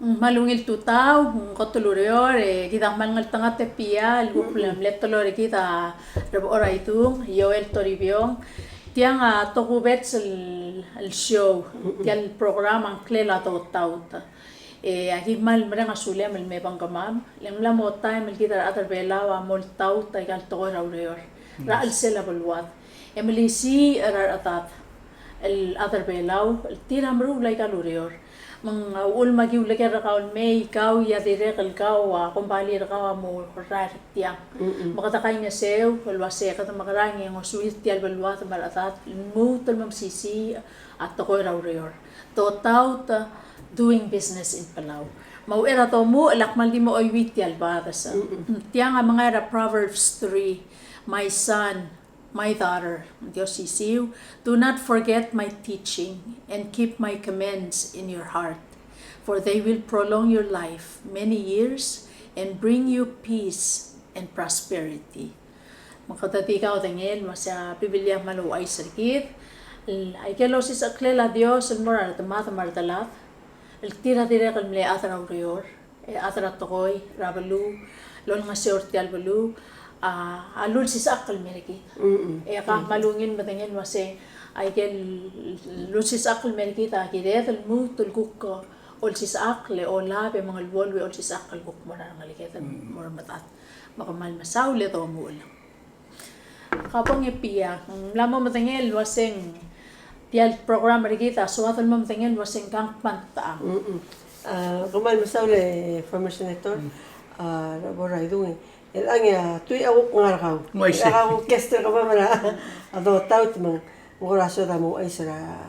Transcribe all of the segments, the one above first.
malungil tutaw, kotulurior, kita malngal tanga tepia, luplam letolor kita ora itung, Yoel Toribiong, tiang tokubets el show, tiang program ang klela tauta. Aquí mal mereng asulem el mebang kamam, lem la mota el kita atar belawa mol tauta igal tokor aurior, ra el sela balwat. Emilisi ra atat el atar belaw, el tira mru la igal aurior. Mang ulma giu lagi rakaul may ikaw ya direk el kau kumbali rakaw mo rar tiang makatakay nga sew walwase ka makarangi ngo suit tial balwa ta malatat mo tal mamsisi at to raw to taut doing business in Palau mau era to mo lakmal di mo oy witial ba sa tiang nga mga era Proverbs 3 my son, my daughter, Diyos sisiw, do not forget my teaching and keep my commands in your heart, for they will prolong your life many years and bring you peace and prosperity. Makatati ka o tengel, masya Biblia maluay sarkit, ay kelosis aklela Diyos, al moral tamata martalat, el tira-tira kalmle atara urior, atara tokoy, rabalu, lol nga siorti albalu, alul si sakal mereki ka malungin batengin wase ay kel lul si sakal mereki ta kidet al mutul kuk ol si sakle o labe mga wolwe ol si sakal kuk mora ngaliket mora matat makamal masawle to mul kapong ipia lamo matengel waseng tial program mereki ta so atol mo matengel waseng kang panta kamal masawle former senator laboray dungi el anya tui awuk ngarakaw. Ako kester ka ba mara ado taut mang nguraso da mo ay sara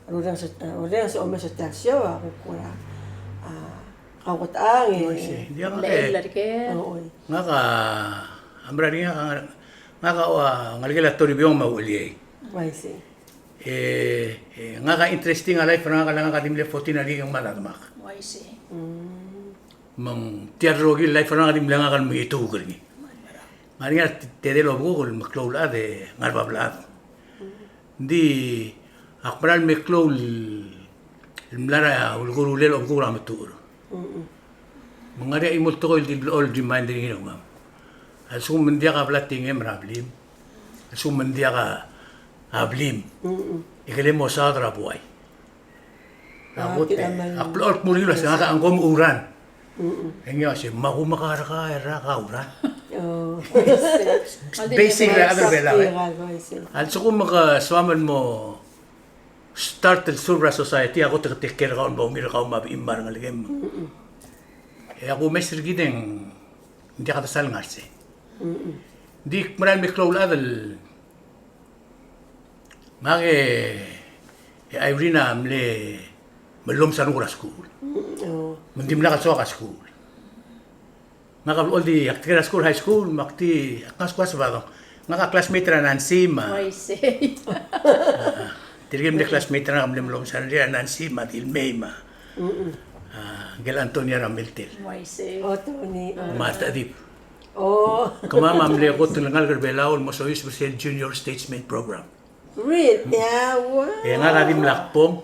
rudang sa omes sa tasyo ako kura kawat ang dia nga ka amra ringa nga ka ngalgela Toribiong mauli ay si nga ka interesting alay fra nga lang ka dimle 14 ali ang malagmak ay si mang tiarrogi life na ngadim lang akan mito gani mari nga tede lo google maklol ade ngarba blad di akbral maklol mlara ulguru lelo gura matur mangari imol to il all reminder ni ngam asum mendia ka blating emrablim asum mendia ka ablim ikele mo sa trabuay akplot mo rilo sa ka angkom uran Engyo si mahu makaraka era kaura. Basic la other bela. Also kung makaswaman mo start the Surra Society ako take care ka on ba umira ka mabimbar ng ligem. Ako mestre gideng hindi ka tasal ngarse. Di marami klowl adal. Mage Irina amle malum sa nura school. Mendim na ka school. All di akira school high school makti akas kwas ba nga classmate na Nancy ma. I say. Tirgem de classmate na amlim lom sa Nancy ma Dilmay ma. Gel Antonia Rameltel. I say. Tony. Mata dip. Kama mamle ko tulangal gerbelaw mo so is junior statesman program. Real. Yeah, wow. Nga kadim lakpong.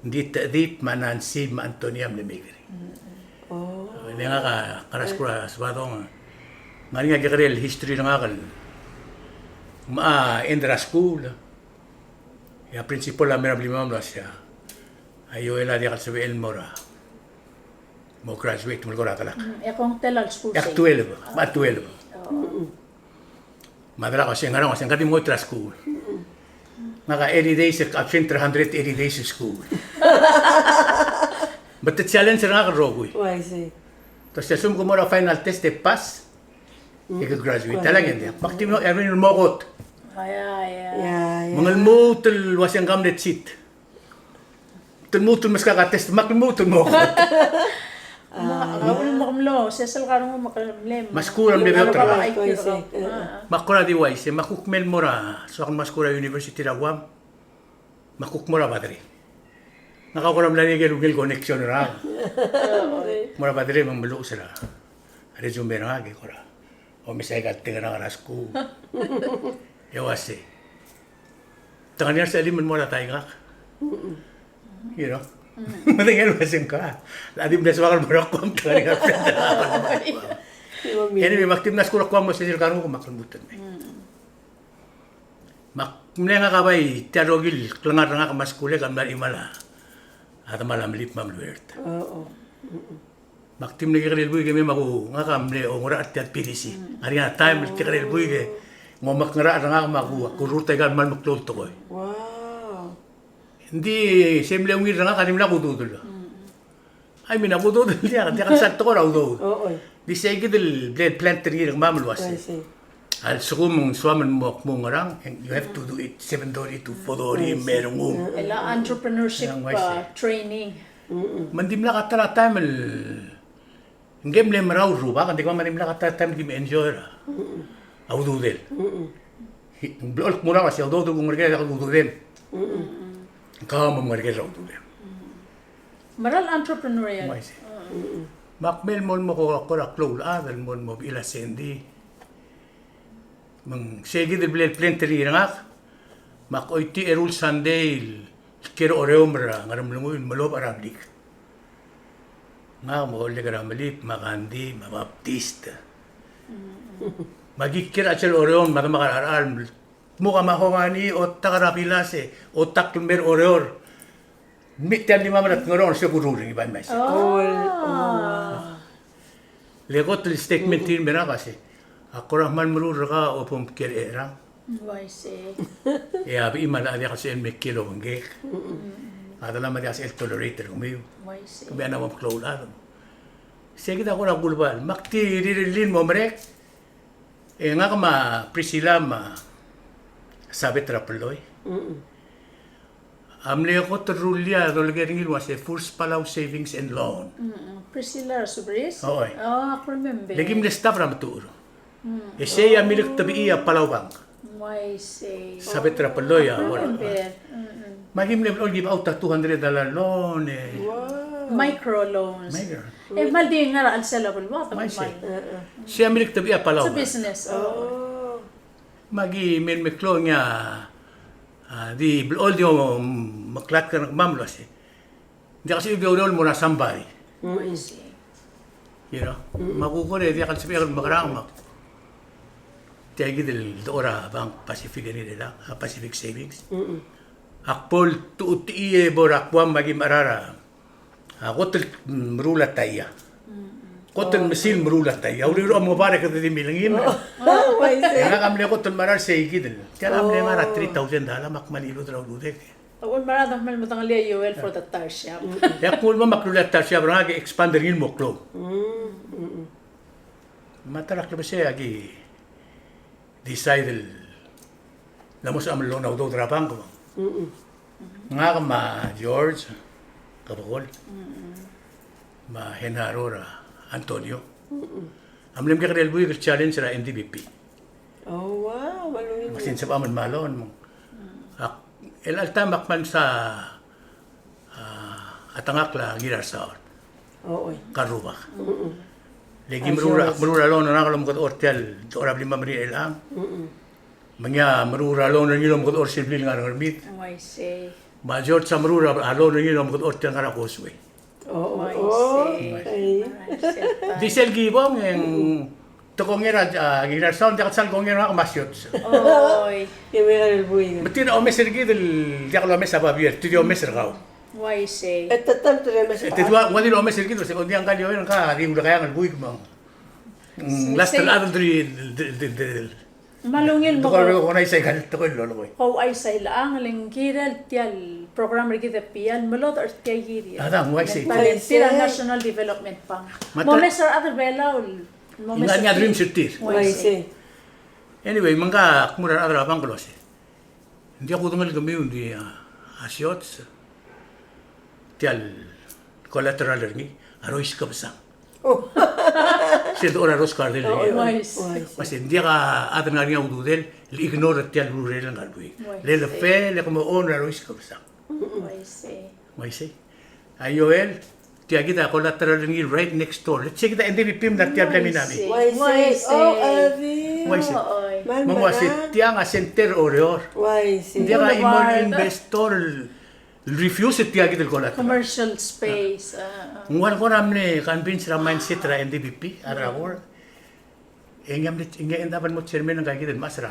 Hindi tadip manansi ma Antonia Mlemegri. Hindi nga ka karaskura sa batong nga nga gikarel history ng akal endra school ya principal la mera blimam la siya ayo ela di kalsabi Elmora mo graduate mo gora kalak Kung telal school yak 12 ma 12 madala ko siya nga nga siya mo tra school nga 80 days absent 380 days school. But the challenge nga ka rogoy. I see. Tapos assume ko mo na final test de pass. I-graduate talaga hindi. Bakti mo Erwin Mokot. Yeah. Mga mutul wasang gamnet seat. Tulmutul mas kakatest makmutul Mokot. Agawin mo kamlo, sesal ka nung makalamlem. Maskura ang bebe otra. Makura di wise, makukmel mo ra. So akong Maskura University Rawam. Makukmura badri. Nakakuram lang yung Google connection ra. Mura badri mang malu sila. Resume na nga kora. O misay ka tinga nga rasku. Yawase. Tangan niya sa aliman mo na tayo nga. You know? Matingin masim ka. Ladim na suwakal marakwam ka rin ka. Anyway, maktim na skurakwam mo sa silkarong ko makalimutan mo. Mula nga kabay, tiarogil, klangar nga kamaskule, kamdar imala. At malamlit mamluert. Oo. Maktim na kikalilbuy kami maku, nga kamle, o ngura at tiat pilisi. Ari nga time, kikalilbuy ke, ngomak ngara nga maku, kurutay ka man maklol to ko. Wow. Hindi, semble ungir nga kanimla kududul. Ay, minakududul niya, kaya kasakto ko raw do. Oo. Di sa ikidil, blade planter nga mamluwas. I see. Al sukum swaman mo ngarang, you have to do it 7 dori to 4 dori merong Ela entrepreneurship training. mandim la katara time ngem le marau ruba kan dekwa mandim la katara time kim enjoy ra au do del blol mura was do do ngurge da do del ka mo ngurge ra do del Maral entrepreneurial. makmel mon mo ko ra klol adal mon mo ila sendi mang segi del bled plenteri ngak mak oiti erul sandel kero oreomra ngaram lunguin malob arablik nga mo le gara malip makandi mabaptista magikir achel oreom makamakarar muka mahongani o takarapilase o takmer oreor mitel lima manat ngoron segururing iban mas legot el statement tin mera kasi ako rahman merur ka o pum kere erang. Why say? Ya abi imala dia kasi en mekilo ngek. Adala ma dia el tolerator kumiyo. Why say? Kami ana mo klolado. Sige da ko na gulbal. Makti rilin mo merek. E nga kama Priscilla ma sabi trapeloy. Amle ko terulya dolgeringil was a first Palau Savings and Loan. Priscilla Subris? Oy. Oh, ako remember. Legim le staff ramaturo. E siya milik tabi iya Palau Bank. Why say? Sabi trapeloy wala. Remember. Magim le all give out $200 loan eh. Wow. Micro loans. Micro. Mal di nga ra sellable mo May mal. say. Siya milik tabi iya Palau Sa Bank. business. Oh. Oh. Magi men meklo niya di all di maklat ka ng mamlos eh. Hindi kasi i-roll mo na somebody. Why say? You know? Makukure, di kasi sabihin makarang mak. Tiyagi del Dora Bank Pacific nila, Pacific Savings. Akpol tuuti iye borakwam magi marara. Kotel merula taya. Kotel mesil merula taya. Uri mo bare ka di milangin. Why say? Kaya kamle kotel marar sa igidel. Kaya kamle marar $3,000 makmalilo draw dudek. Awal marada mal matangalia UL for the tar shop. Ya kung mo maklulat ta siya branga expander ngin mo klo. Matarak ba siya agi decide na mo sa amlo na do drapang ko. Nga ka ma George kabukol. Ma Henarora Antonio. Amlim ka kadel buy challenge sa NDBP. Oh, wow. Maluhin mo. Masin sa paman malon mo. El altamak man sa atangak la girarsaon. Oo. Karuba. Lagi merura lon na kalom ko hotel ora lima mari elang. Manya merura lon na ngilom ko or simple nga ngarmit. Why say? Major sa merura alon na ngilom ko hotel nga rakoswe. Oo. Why Okay. say? Diesel gibong en tokong era girarsaon di katsal kong era kamasyot. Oy. Kaya ka nalbuhin. Betin o meser gidel di aklo mes ababier, tudio meser gaw. Why say? At tatam to rin mas Te dua wadi lo meser gidel se kondi ang kalyo en ka ri ulah kaya ngal buig mang. Last al dri Malungil mo Toko ko na isa galit ko lolo ko. How ay sa ilaang lingkiral tial program rigi de pial malot or tiya giri. Ada mo ay say. Tira National Development Bank. Mo Mr. Other Belaul. Nga niya dream shooter. Why say? Anyway, mangka kumuran adra bang ko se. Hindi ako tungal kami hindi asyot. Tial collateral ringi arois ka basa. Oh. Siya doon aros ka rin. Why Why say? say? Kasi hindi ka atan nga niya ududel, ignore at tial rurel ang galbuy. Why Le fe, le como on arois ka basa. Why say? May say. Ayoel, tiya kita collateral ringi right next door. Let's check kita NDBP na tiya blamin namin. Why say? Oh, Alvin. Why say? Oy. Mga si tiya nga center oreor. Why say? Hindi ka Boulevard. imon investor refuse it tiagi del kolat. Commercial space. Ngwan ko ramne convince ra mindset ra NDPP ara or. Engam endaban mo chairman ng kagi del masra.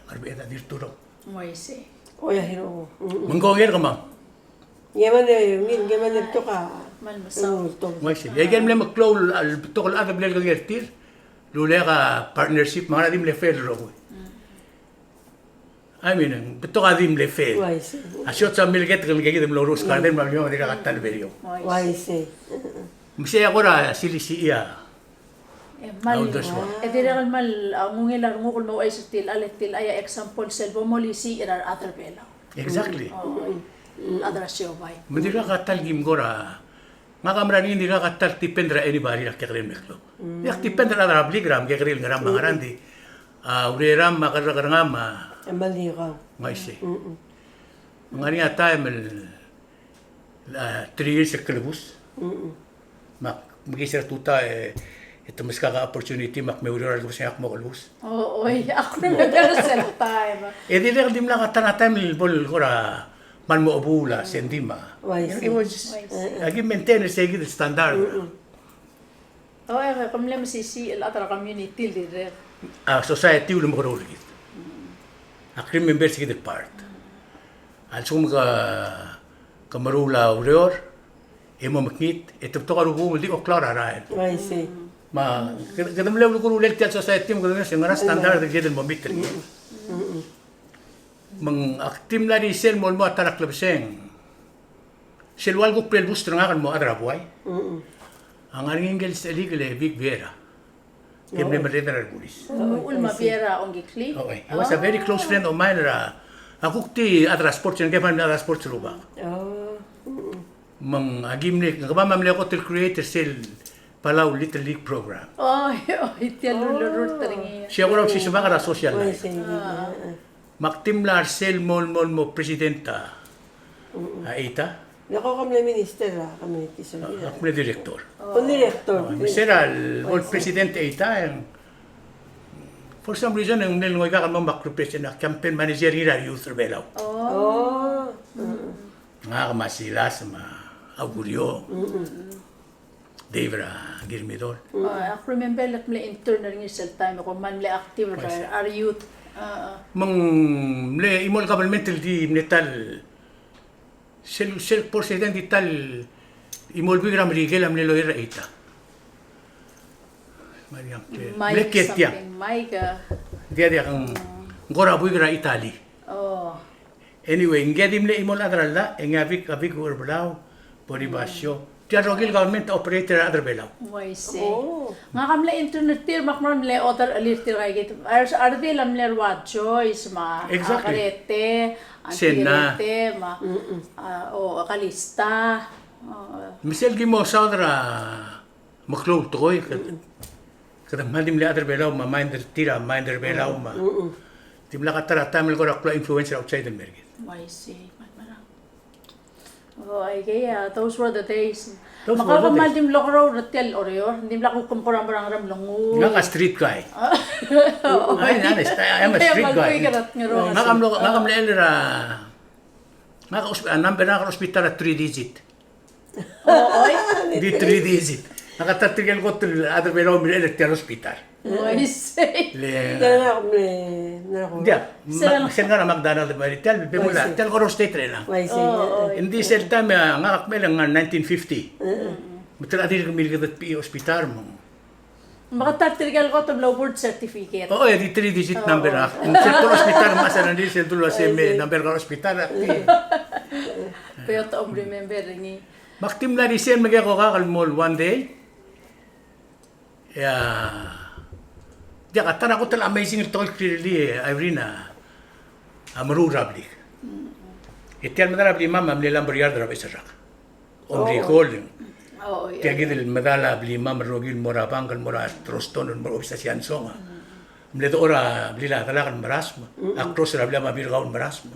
Arbeta dirturo. I see. Oya hino. Mengkonger ka mang. Yaman to ka. Man masaw. Moisi. Yagan le maklol al tokol ada bilal ka gertir. Lule ka partnership mga nadim le fail ro. I mean, beto ka dim le fail. Asyot sa milget kang gigi dem loros ka dem magyo di ka katal berio. Waise. Misi ako ra silisi iya. Mal. Ediral mal ngungilar ngukul mo ay sutil aletil ay example selbo mo lisi irar other bela. Exactly. Other show by. Mendira katal gim gora. Makamran hindi ka katal tipendra anybody na kekren meklo. Yak tipendra na rabligram kekril ngaram mangarandi. Ureram makarangama. Mali ka. Maisi. Mangani ata mel 3 years sa kalbus. Magisir tuta ito mas kaka-opportunity makmeurar ko siya mo kalbus. Oy, ako na nagdala time. Di lang dim lang katanata mil bol kora man mo abula sendima. It was again maintain sa gid standard. Kung lang masisi el other community dire. Society ulo mo karo gid. Akrim members gid part. Also kamarula urior emo makit ito to karugo di ko klara rael. I see. Ma kadam level ko ulit sa society mo kadam sa ngara standard gid mo meter. Mang aktim na di sel mo atarak labseng. Selwal ko pelbus trangakan mo adra buhay. Ang aringel sa legal big vera. Kemne mereder pulis. Ulma Viera on gikli. Okay. He was a very close friend of mine ra. Ako ti adra sports yung keman adra sports ruba. Mang agimne kabamam le ko til creator sel Palau Little League program. Iti lulurur taringi. Siya ko lang si Sumakara social life. Maktimlar sel mo presidenta. Aita. Nako kami minister la kami ti so. Ako na direktor. Direktor. Miseral, all presidente Aita. For some reason, ang nilungoy ka kami makrupresyon na campaign manager nila youth rebelaw. Nga kamasila sa mga auguryo. Devra Girmidor. Ako remember let me intern rin sa time ako man le active are youth. Mang le imol kabal di metal sel president tal imol bigram rigel am le loira ita. Mariam ke. Leketia. Mike. Dia kang gora bigra Italy. Anyway, ngedim le imol adralla engavik urbalaw poribasyo. Tiarogil government operator other belaw. I see. Nga kam le internet tir makman le other alir tir kay git. Arde lam le wat choice ma. Akarete, antirete ma. O kalista. Misel gi mo saudra maklog toy kada madim le other belaw ma minder tira minder belaw ma. Timla katara tamil ko rakla influencer outside the market. I see. Those were the days. Makakamal dim lokro ratel oreo, dim la ko kumpuram barang lungu. Nga street guy. Ay, honest, I am a street guy. Nakam le elera. Number na hospital 3 digit. Di 3 digit. Nakatatrigal ko til other belaw mi electric hospital. I see. Dia, sen nga na McDonald ba tel bemula tel ko state rela. Hindi sel time nga kakmel nga 1950. Mutal adir kami ligat pi hospital mo. Makatatrigal ko to board certificate. Oo, di 3 digit number ah. Sel ko hospital mas na di sel tulo SM number ko hospital. Pero to remember ni. Maktim na di sen magako kakalmol one day. Dia kata aku telah amazing tol clearly Irina amru rabli. Itial madala bli mama mli lamber yard rab israk. Omri holding. Dia gidil madala bli mama rogil mora bangkal mora troston mora obsesian songa. Mli to ora bli la talakan marasma. Across rabli ma bir gaun marasma.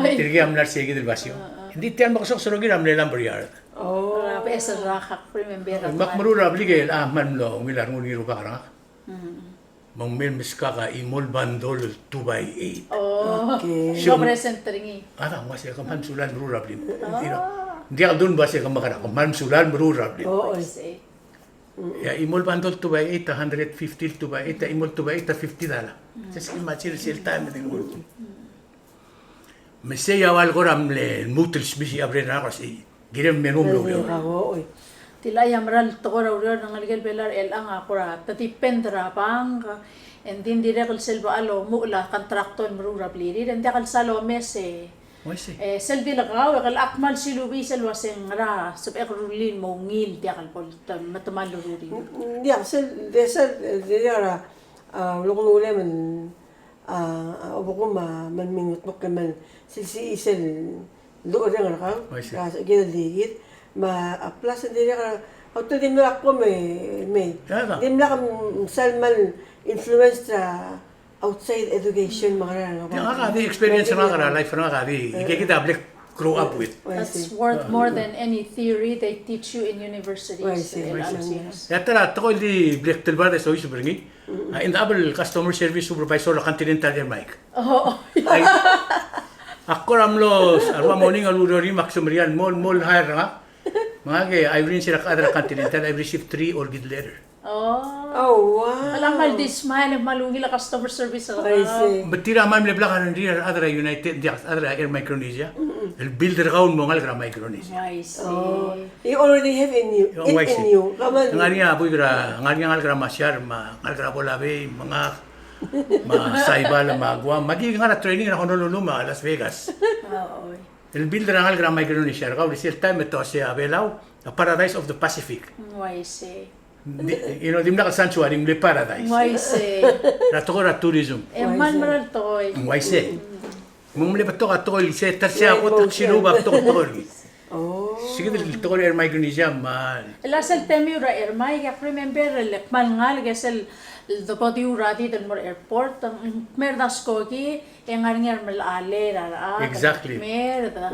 Tirgi amlar se gidil basyo. Hindi tial makasok sa rogil amli lamber yard. Rabi israk remember. Makmru rabli gel man lo milar nguni ro karang. Mang mil miskaka imol bandol 2x8. Oh, Okay. no present ringi. Masih kaman sulan berurap din. Hindi ako dun ba siya kamakara, kaman sulan berurap din. Oo. I see. Ya imol bandol 2x8, 150 2x8, imol 2x8, 50 dala. Just imagine sil time din mo. Mesya awal ko ramle mutils bisi abre na kasi girem menum lo yo. Oo. Tila yamral to ko raw ng algal belar el ang akura tati pendra pang and din dire kal selva alo mula kontrakton marura bliri dan dia kal salo mese Wasi. selbi lagaw kal akmal silubi selwa seng ra sub ekrulin mo ngil dia kal pol matamal lururi. Ja, dessa det göra någon ole men obokum man minut nok men si isel lo ren ka ka gel digit ma aplas dire ka auto din la ko me Yata. din la kam salman influence outside education mga Yangaka di experience na kara life na ka di kita black grow up with. That's worth more than any theory they teach you in universities. Ya tara to di black tilbar so isu bringi. In the able customer service supervisor Continental Air Mike. Oh. Ako ramlo arwa morning alurori maximilian mol hire nga. Mga ke I rin sila kadra Continental I received 3 or good letter. Oh, wow. Alam mal this smile malungi la customer service. I see. Betira man le black and other United other Air Micronesia. El builder gaun mo ngal gra Micronesia. I see. You already have in you. In you. Come on. Ngari nga apoy gra ngari ngal gra masyar ngal gra bolabe mga saibal magwa magi nga training na Honolulu ma Las Vegas. Oo. El builder ngal gra Micronesia gaw resil time to se Abelao, a paradise of the Pacific. I see. Dim na sanctuary le paradise. I see. Ra to ra tourism. Man maral toy. Waise. Mum le bato ka to se tersia ko to sinuba to to. Oh. Sige del to Air Micronesia mal. Lasal temi ura ermay ka remember lek man ngal gesel the body uradi del more airport merdas ko ki engar mal ale ra. Exactly. Merda.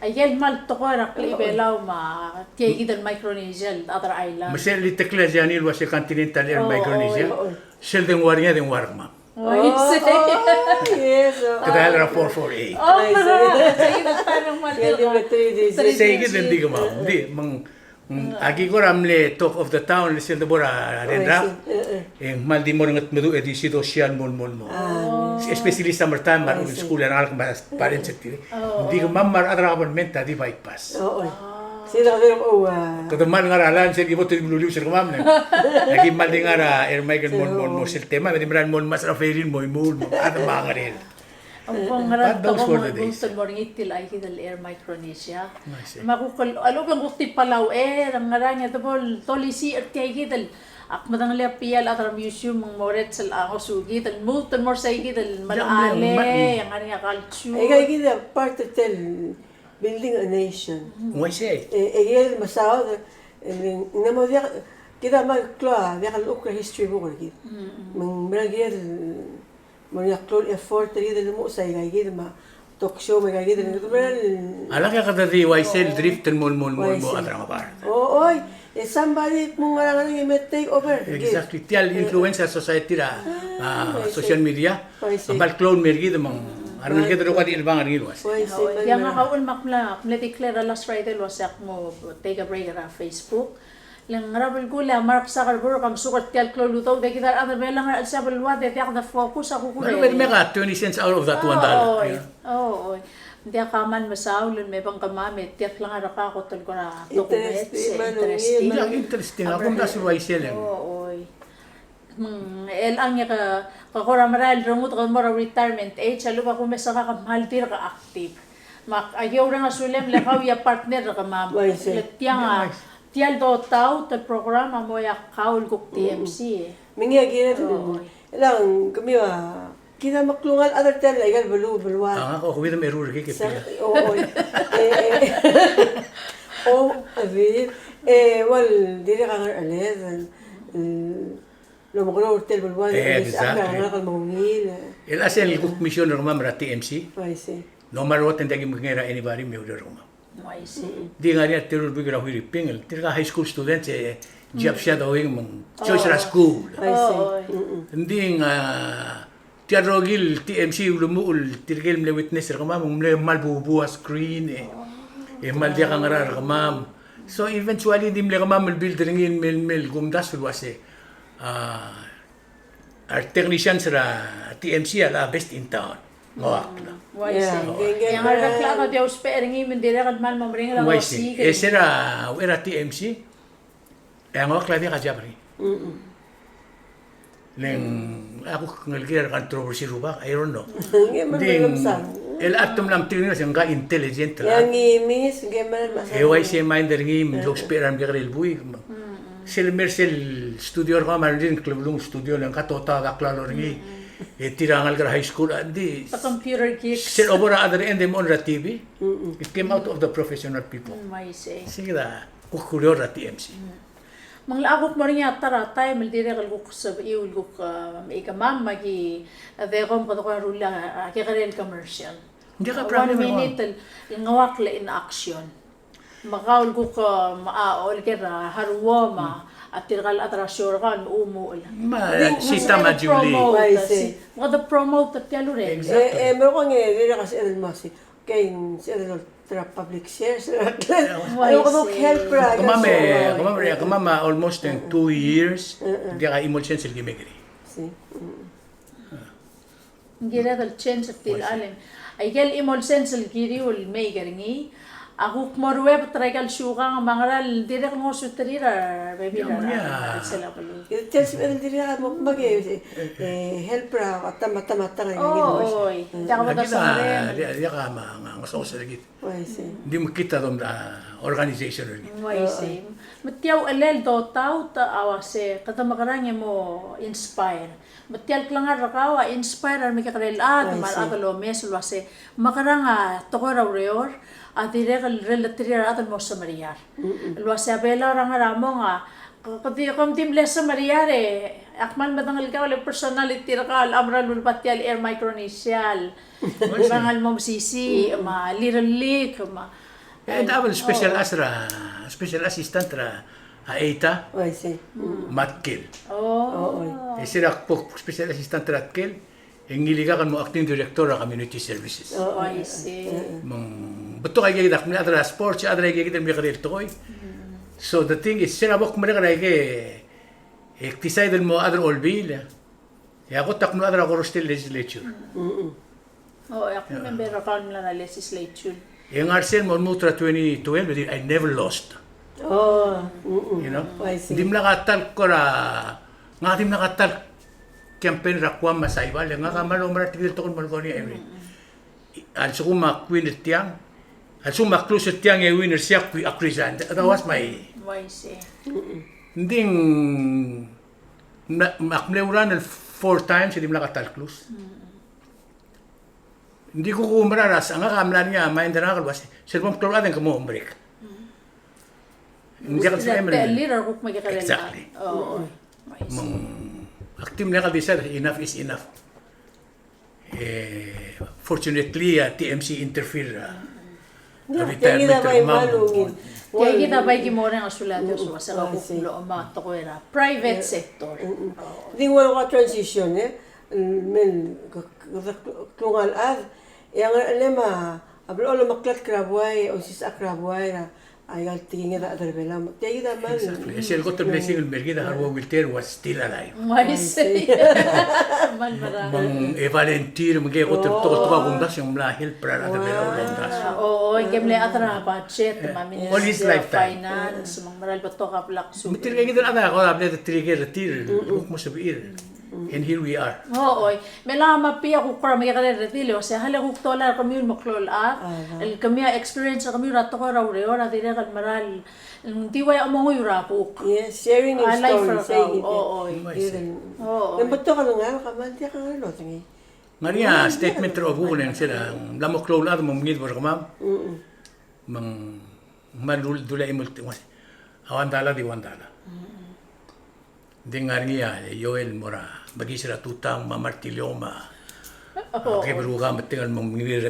Ayel mal to ko ra klibelaw ma tiegi del Micronesia other island. Masel li tekla janil wa se Continental Air Micronesia. Sel den warnya den warma. I see. Yes. Kadal ra 448. Oh, sige na parang mal. Sige den di ma. Di mang agi ko ramle talk of the town listen the bora rendra. Mal di mo ngat medu edisi social mol. Especially summertime mar in school and all parents active. Di ko mamar adra abonment di bypass. Oo. Sila ko Kada mal nga ralan sir ibo to luliw sir kumam ne. Lagi mal di nga ra air migrant mo sir tema di maran mon mas raferin mo at mga rin. Ang pangarap Those ko were mo the days. gusto mo rin itil ay hidal Air Micronesia. Makukul alo kang gusti palaw ang ngaranya to bol tolisi at kay hidal ak madang le pial at museum ng moret sal ako sugi tal multon more say hidal malale ang nga culture. Kaya kita part of tell building a nation. Mo say. Egel masao namo dia kita magklo dia kan ukra history mo kit. Mang bragir mo ya klo effort ri mo sa gayid ma talk show may gayid Ala ka kada di waisel drift mo adra nga par. oy somebody mo nga nga may take over. Exactly. Tial influencer society ra social media. Ambal clone mergi de mang Arnal kita ro ka di ilbang argil was. Yang nga kaul makla declare last Friday wasak mo take a break ra Facebook. Lang rabel gula mark sa karburo kam sukat tial klo lutaw de kita other belang al sabal wade tiak the focus ako Pero may meka 20 cents out of that $1. Oo. Hindi ka man masaulun may bang kamamit tiyak lang ara ka ko tol ko na documents interesting. Interesting. Ako na si Waisel. Oo. El ang ka kakora maral rungut ka mora retirement age alu ka kumesa ka maltir ka active. Mak ayaw ra nga sulem lakaw ya partner ka ma'am. Tiang tial do tao ta programa mo ya kaul kuk TMC. Mingi gina lang kami kita maklungan other tell igal bulwa. Ako kuwi may error kay pila. Oo. Abi wal dire ka alez lo mo ko hotel bulwa. Exactly. Ang mangil. El asel cook mission Roma mara TMC. I see. No matter what hindi magngera anybody may order Roma. I see. Di nga niya tirul bigira hiri pingel. Tirga high school students job siya daw yung choice ra school. I see. Hindi nga tiarogil TMC lumuul tirgil mle witness ra kamam mle malbubuwa screen mal dia kang ra kamam. So eventually di mle kamam building in mel gumdas wase our technicians ra TMC ala best in town. Mawak na. I see. Yang harga klaro dia uspering i mendira kan mal mamring la wasi. Era TMC. Yang awak lagi kajabri. Neng aku ngelkira kontroversi rubah, I don't know. Ding el atom lam tingin na nga intelligent la. Yang imis, gamer masal. EYC minder ngim log speran bigrel bui. Sel mersel studio ka man din klublung studio lang katota da klaro ngi. Tirangal ka high school andi. The computer geeks. Sel over other end them on the TV. It came out of the professional people. I see. Sige da kukulyor ra TMC. Manglagok mo rin yata ratay, maldire kalgok sa iulgok ikamam, magi adegom ko ko rula kikarel commercial. Hindi ka 1 problem minute ngawak la in action. Makaulgok maaol kira haruwa ma at tirgal atrasyor kan umuul. Sita Majuli. Mga promote at kalure. Meron ko ngayon, hindi kasi alam mo si kay public shares. Ayaw ko nung help ra. Kamama almost 2 years. Hindi ka emulsion sila gimigri. Hindi na dal change at tilalin. Ay kel emulsion sila giri ul may garingi. Ako kumorwe patragal syuka nga mangaral dire ko sutrira baby na sila pala. Tels men dire ka mo magi help ra at mata nga oh oy taka mo sa rin dia ka masausa lagi. Wise. Hindi mo kita dom organization rin. Wise. Matiyaw alel do tao ta awase kata makaranya mo inspire. Matial klangar rakawa inspire mi kakarel mal atalo mesul wase makaranga tokora reor atire kal relatria atan mo sa Maria. Lo sa bela rang ramo nga kom tim les sa Maria akman matangal ka wala personality ra ka amral patial air micronesial. Mangal mo sisi ma little leak ma double special asra special assistant ra Aita. Matkil. Sira po special assistant Matkil. Ngiliga kan mo acting director ng community services. I see. Betul kaya kita punya ada sports, ada lagi kita punya karir toy. So the thing is, sila bok mereka lagi decide mo other all bill. Ya ako tak no other ako still legislature. Ako member ako na legislature. Yung Arsen mo mutra 2012, I never lost. You know? Hindi mo nakatal ko ra, nga di mo nakatal campaign rakwam masaibal nga kamalo maratigil to kun malgoni every also kuma queen tiang also ma close tiang e winner siya ku akrizan that was my nding makmleuran 4 times hindi mala katal close hindi ko kumararas ang kamlan niya maindan akal was selbom kloraden kamo break hindi ka sa leader ko magkakalala exactly active na kalisa, enough is enough. Fortunately, TMC interfere. Retirement ng malungin. Kaya kita ba gimora ang asulat sa kakulo mga tokoera private sector. Di wala ka transition men klungal ad yang lema ablo maklat krabway o sis akrabway na ayal tingin na adar bela tiya kita man exactly el gotter blessing el mergida harwo wilter was still alive man mara Valentir mga gotter to bundas yung lahil para adar bela bundas gemle atra budget mamin all his lifetime finance mang maral bato ka plak su mitir kaya kita ada ko abne trigger retir huk mo sabir and here we are. Mela mapia ko para may karer retilo sa hala ko tola kami maklol el kami experience kami rato ko raw reo na dire kan maral tiway amo ko yurapo. Yes, sharing your story saying. Betul kalau ngal kaman dia kan lo tingi. Maria statement of unen sila lamo klol ad mo ngid bor kamam. Mang malul dula imul awan dala di wandala. Dengar niya Joel Mora bagi sila tutang mamartilyo kay beruga matingal mong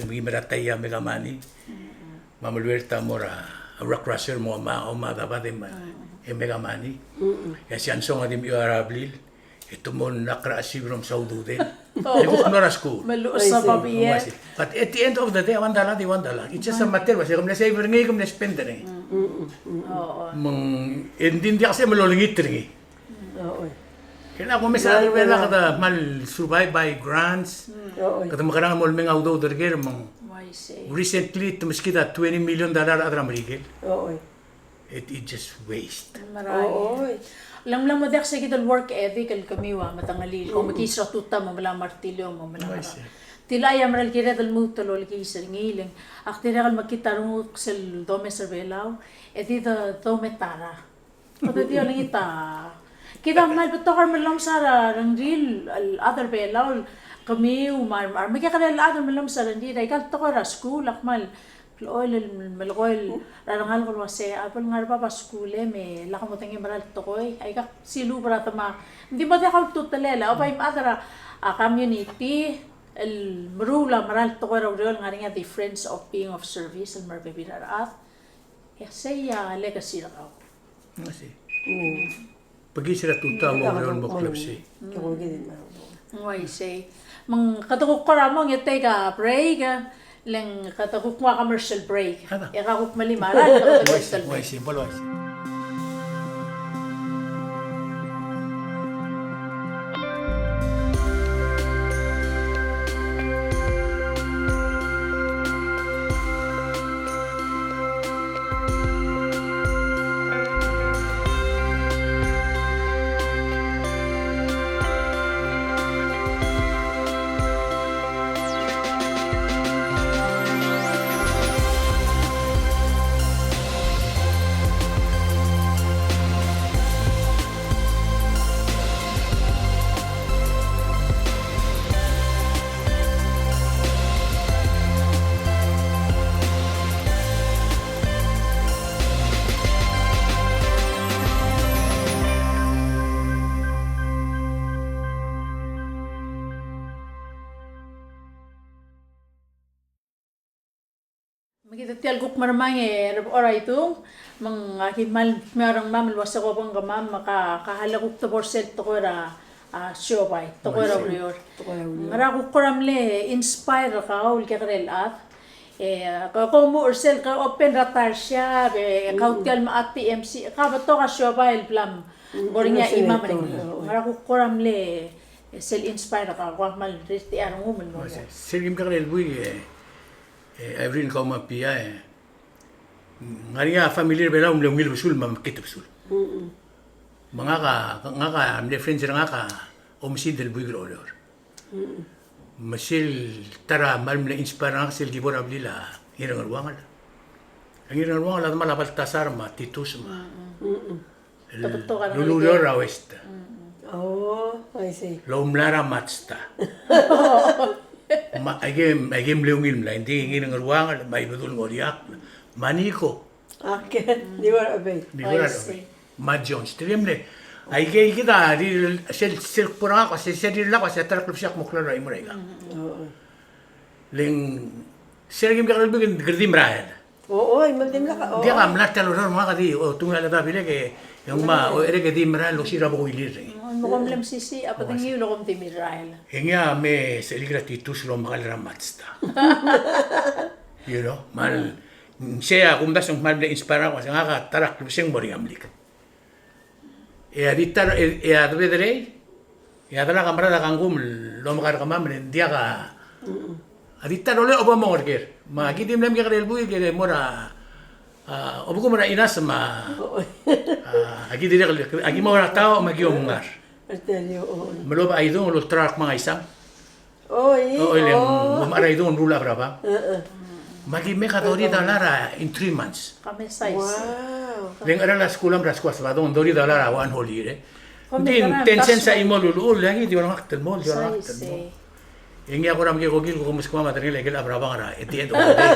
mirataya megamani mamalwerta mora rock crusher mo dapat mega money. Ya si ansong adim arablil. Ito mo nakrasi from Saudi din. Ito mo school. Maluos sa pabiye. But at the end of the day, $1. It's just a matter. Kasi kung na-save rin kung na-spend rin. Hindi kasi malulungit rin. Kaya ako may sa akin wala kada mal survive by grants. Kada makarang mo mga auto derger mong recently tumis kita $20 million adra marigil. It just waste. Lang mo dek sa kita work ethic kamiwa matangalil kung makisra tuta mo mala martilyo mo mala. Tila ayam ral kira dal mutolo kisir ngiling. Aktira kal makita ro sel dome servelaw etida dome tara. Kada dia lang ita. Kita mal betokar malam sara rangril other belaw kami umar magkakala other malam sara hindi dai kal tokar school akmal oil malgoil rarangal ko wase apal ngar pa school me lakam tangi maral tokoy ay ka silu brata ma hindi ba ka tutelela o pa im adara community el marula maral tokoy raw nga difference of being of service and marbebirar at say legacy raw kasi pagi sila tuta mo ron mo club si why say mang katukok ko ramo ngitay ka break lang katakuk mo commercial break. Yakakuk malimaran commercial break. Simple. Magita tial guk marmang oray itu mang himal merang mamal wasa ko bang gamam maka kahalaguk to borsel to ko ra siobay to ko ra rior ngara guk koramle inspire ka ul kagrel at ko mo ursel ka open ratar siya be ka tial ma at PMC ka ba to ka siobay blam boring ya imam ring ngara guk koramle sel inspire ka ko mal resti arong mo Sergim kagrel bui Avril kau mapia ngaria familiar bela ngil besul mam kitap sul mangaka amde friends ngaka omsid del buigro olor masil tara mal mle inspire ngak sel gibor ablila irang ruangal la mala baltasar ma titus ma lululor awesta I see. Lomlara matsta agem leungil mla hindi ng ruangan may budul ngoriak maniko di wala abay ma Jones trimle ay kita di sel pura ko sel la ko sa tarak siya mo klaro ay murega ling sergim ka kalbig gerdim rahel ay maldim la ka dia kam la talo ron mga kadi o tunga la bile ke yung ma o ere ke di rahel lo sira bo ilir Mukhang lam sisi, apa tinggi lo kom timirahil. Hingga me seligratitus lo makalramatsta. You know, mal siya kung dasong mal na inspira ko sa nga tarak luseng moriamlik. Aditar advedre adala kamera kangum lo makar kamam dia ka aditar ole oba morger. Magidim lem ke relbu ke mora obu ko mora inas ma agi dire agi mora tao magi omungar. Meloba ay doon lo track mga isang. Mamaray doon rula berapa? Magi meka dori dalara in 3 months. Kami size. Wow. Leng ara la sekolah beras kuas ba doon dori dalara 1 whole year. Din 10 cents sa imol lulu lagi di orang aktel mol, di orang aktel mol. Yang aku ram ke gogil ko muskwa material legel abraba ngara at the end of the day.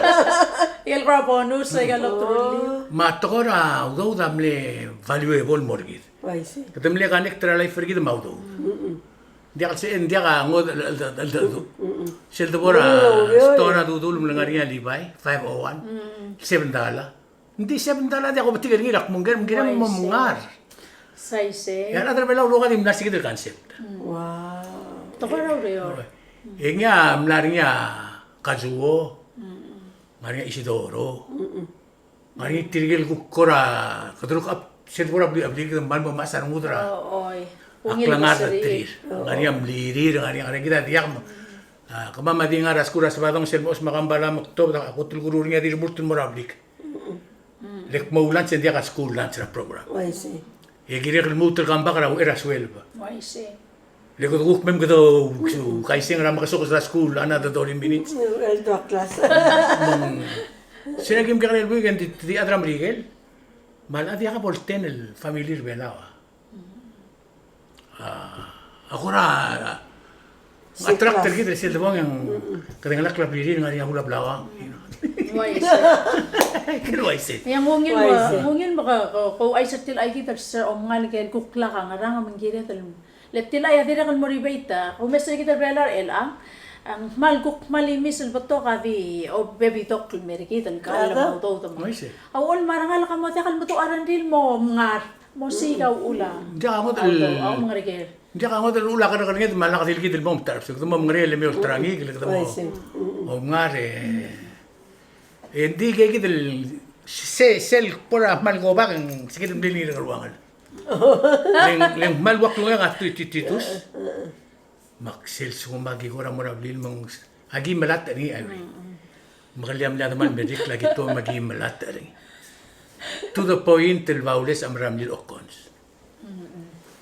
Il bonus ay galotuli. Matokora udo damle valuable mortgage. I see. Katamle kanek tra life forgid maudo. Dia ka ngod sel to bora stona dudul mlangariya libay 501 $7. Hindi $7 dia ko batigar girak mungger mo mungar. Saise. Ya adra bela ulo ka dim nasi kidel concept. Wow. Tokora urior. Engya mlariya Kazuo. Maria Isidoro. Maria tirigel kukora kadruk up sel bora abli ke man mo masar mudra. Oy. Aklangar trir. Maria mlirir Maria kita dia kama madinga raskura sabadong sel mos makambala maktob ako tulgurur niya dir multun morablik. Lek maulan sen dia ka school lunch na program. I see. E girek mutur kamba kara era suelba. I see. Lek ko mem gado kaising ra makasok sa school ana da 20 minutes. El do class. Sina kim kara el weekend di adram rigel. Mal adia ka polten el familiar belawa. Agora attractor gitu sel bang yang kadang klap diri ngari hula belawang. I see. Kilo ay sit. Yang mungkin baka ko ay sa til ay kita sa ongal ken kukla ka ngarang mangira tal. Letil ay adira kan moribeta. O mestre kita belar el ang mal kuk malimis el bato ka di o baby talk meriki tal kala mo to to. Ay sit. Awol marangal ka mo takal mo to arandil mo ngar. Mo sigaw ulang. Dia kamu Aw mga regel. dia kamu tul ula kada kada ngit malak dil kidil bom tarap so mo ngre le meol trangi kile kada mo. O ngare. Hindi kay kidil sel pora mal go bak sikit bili ng ruangan. Leng mal wak lo nga titus. Maksel sumagi ko ra mo rablil mong agi malat ani ay. Magaliam la naman medik lagi to magi malat ani. To the point el baules amram lil okons.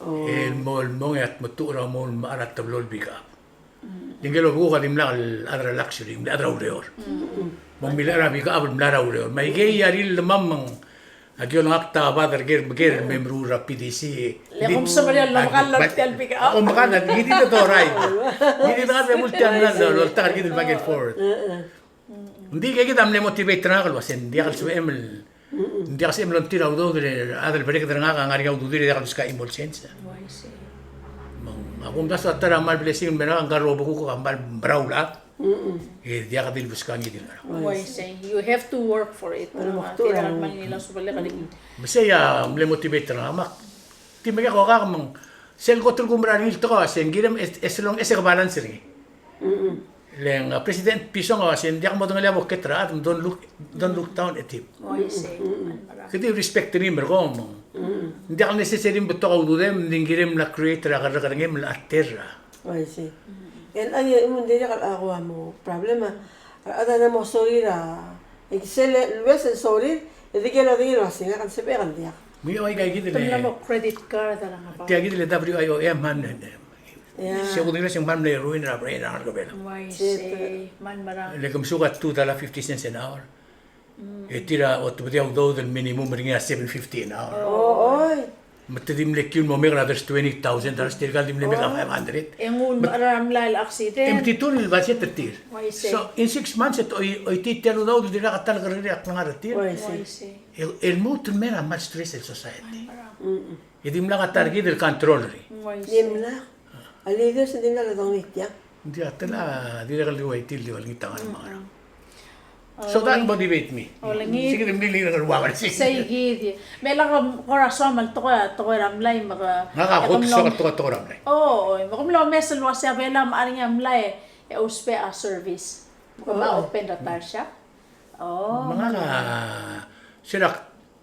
El mol mong at matura mol maarat tablol bika. Dingelo buka dimla al adra luxury, adra ureor. Mong milara bika abul milara ureor. May gay yaril mamang agyo lang akta badar ger membru PDC. Lekom sa Maria lamakalot tel bika. O makalat hindi to right. Hindi na sa multian na do tar gid back and forth. Hindi kay gid amle motivate na kalwa sen dia kal emel. Hindi kasi emel tira udo dire adal balik nga ngari udo dire kal ska imol sense. Ako das atara mal blessing mena ang garobo ko kambal brawla. Dia ka dil buskan gid na. You have to work for it. Tira man nila subali kalig. Masaya amle motivate na mak. Ti mega ko ka mang sel ko tul gumrani to ka sen gidam eselong ese ka balance ri. Leng president pisong o sen dia mo ngala mo ketra don't look down at him. Kiti respect ni mergo mo. Hindi ka necessary beto ka udem dingirem la creator ka ngem la terra. I see. En ay mun dire kal ako mo problema. Ada na mo sorry ra. Excel lues sorry. Edi que lo digo así, kan se pegan dia. Mi oy kay gid Tumla le. mo credit card lang ba? Tiya gid le WIOM man. Yeah. Siya ko nila siyang man le ruin ra brain ra ko bela. Man marang. Le kum sugat $2.50 an hour. E tira o tu dia do del minimum ringa 750 an hour. Oy. Matadim le kyun mo megra there's $20,000 tirgal dim le mega 500. Engun maram lal accident. MT2 nil budget tir. So in 6 months it oy titelo do dira katal garri ak nga tir. El mood mera mal stress el society. Idim la katargi del control ri. Dimla. Ali do se dimla la donit ya. Dia tala dira gal liway til liwal ngitangan mga. So that motivate me. Sige dim dili nga ruwagan sige. Say gid. Mela ka corazon mal to ramlay maka. Nakakot so to ramlay. Oh, makumlo mesel wa sa bela maaring amlay e uspe a service. Kuma open the tar shop. Oh. Mga sila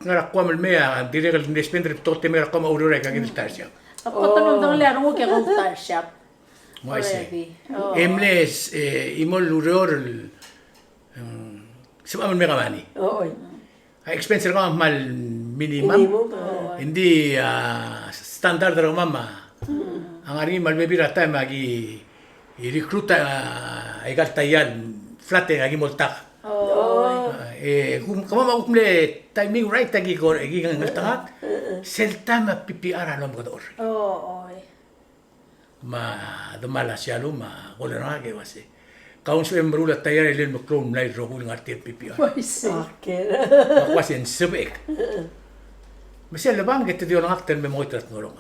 nga kwamel mea dili gal spender to te mera kama urure ka gid tar siya. Ako tanong dang laro mo kay tar shop. Already. Emles imol uror Sumaman may kamani. Oo. Expense ka mal minimum. Hindi standard ra mama. Ang ari mal bebira tay magi i-recruit ay galtayan flat agi moltak. Kung kama kumle timing right tagi ko agi ang galtangat. Selta ma PPR alam ko dor. Ma dumala siya luma wala na kay wasi. Kaun so embrula tayar ilin mo clone light ro kung artir PPR. Okay. Makwasin sebek. Masya labang kita dia orang aktor memang itu ngorong.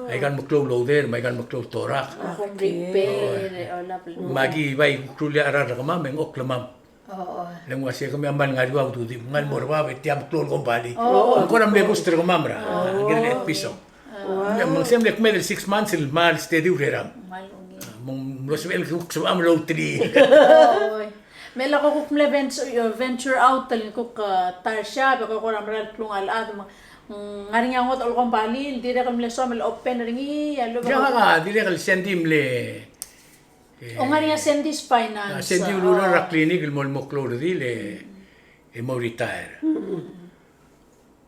Ay kan maklo loader, may kan maklo torak. Akong repair. Wala pala. Magi bay kulia arar kama meng ok lamam. Oo. Lang wasi kami amban nga diwa tu di ngal morwa bet tiam klol kombali. Ko ram le guster ko mamra. Gele piso. Mang sem lek medel 6 months il mal steady ureram. Malungi. Mong rosvel ku am lo tri. Oo. Mela ko kumle venture out talin ko ka tarsya ko ko ramral plung alad ngari nga ngot ol kombali dire kam le somel open ringi yalo Ja nga dile kal sendim le. O ngari nga sendis finance. Sendi ulura ra clinic il mol moklo di le e mo retire.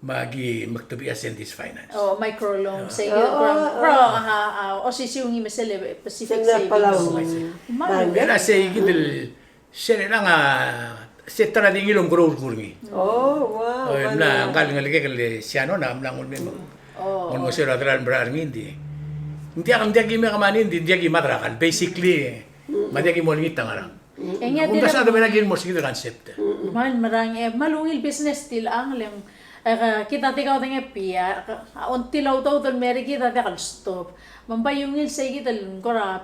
Magi maktabi sendis finance. Oh, microloan say o si siungi mesele Pacific Sila pala. Savings. Era sei gidel sere nga setra di ngilom grow kurmi. Oh, wow. Na ngal ngal ke siano na amlang ul memo. On mo sera dran brar ngindi. Hindi akam diagi me kamani hindi diagi matrakan. Basically, madiagi mo ngita ngarang. Engya Kung dire basta do benagin mo sige concept. marang malungil business til ang leng kita tikaw tenge pia until law daw dal meri kita kan stop mambayungil sa kita ngora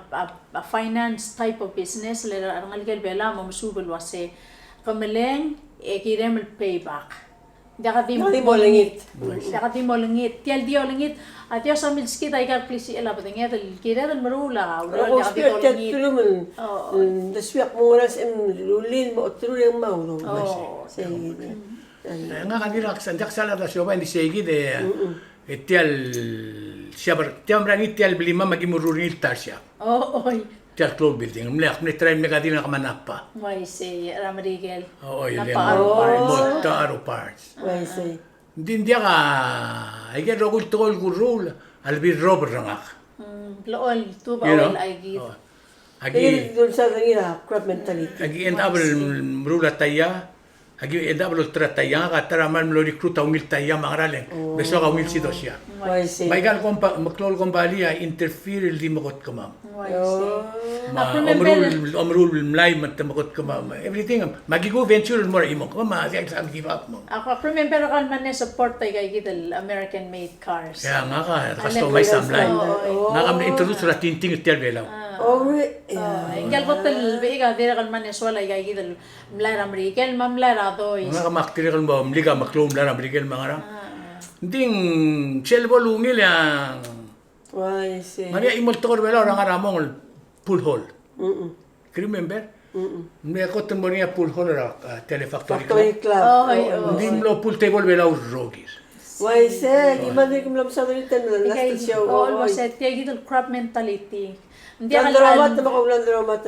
a finance type of business le ang algal bela mo subel wase kameleng kirem payback Daka di mo langit. Daka di mo langit. Tial dio langit. At yo sa mils kita ikar plisi ela patengnya del kira del marula. Ako Daka di spirit mo tet langit. tuluman. Daswiak mo ras lulin mo tulung mau do. Say. Nga kanila sanjak sala da shoba hindi segi de tial siabar tiam rangi tial blima magimururil tasya. Oy. Tial club building. Mlek ne try me kadina kamanapa. May say Ramarigel. Oy, Napaaro parts. Why say. Din dia ka ay get rogul tol gurul albir rob rangak. Lool tu ba You know? wal ay gid. Agi Dun sa ngira crab mentality. agi endabel mrula taya. Agi endabel tra taya ka tara man lo recruit ungil taya mangralen. Beso ka ungil si dosya. Why say. Maigal kompa maklol kombali ay interfere di makot kamam. May say. Ma omrul mlay matamakot kamam. Everything magigo venture mo imo ko ma siya sa give up mo. Ako remember kan man support tay kay gid American made cars. Kaya nga ka customize samlay. Nga kam na introduce ra tinting tel belaw. Oh, Ingal botel biga dire kan man wala kay gid mlay American mamlay ra doy. Nga kamaktir kan ba mliga maklom la American mga ra. Ding selbo lungil yang why say. Maria imol tokor belaw ra nga ramong pool hall. Remember? May ako tamo niya pool hall ra telefactory Factory club. club. Hindi mo pool table belaw rogis. Why say. Iman rin kumlam sa rin tan last Ikay show. all was at kay gid crop mentality. Hindi Landramat na makaulan dramat.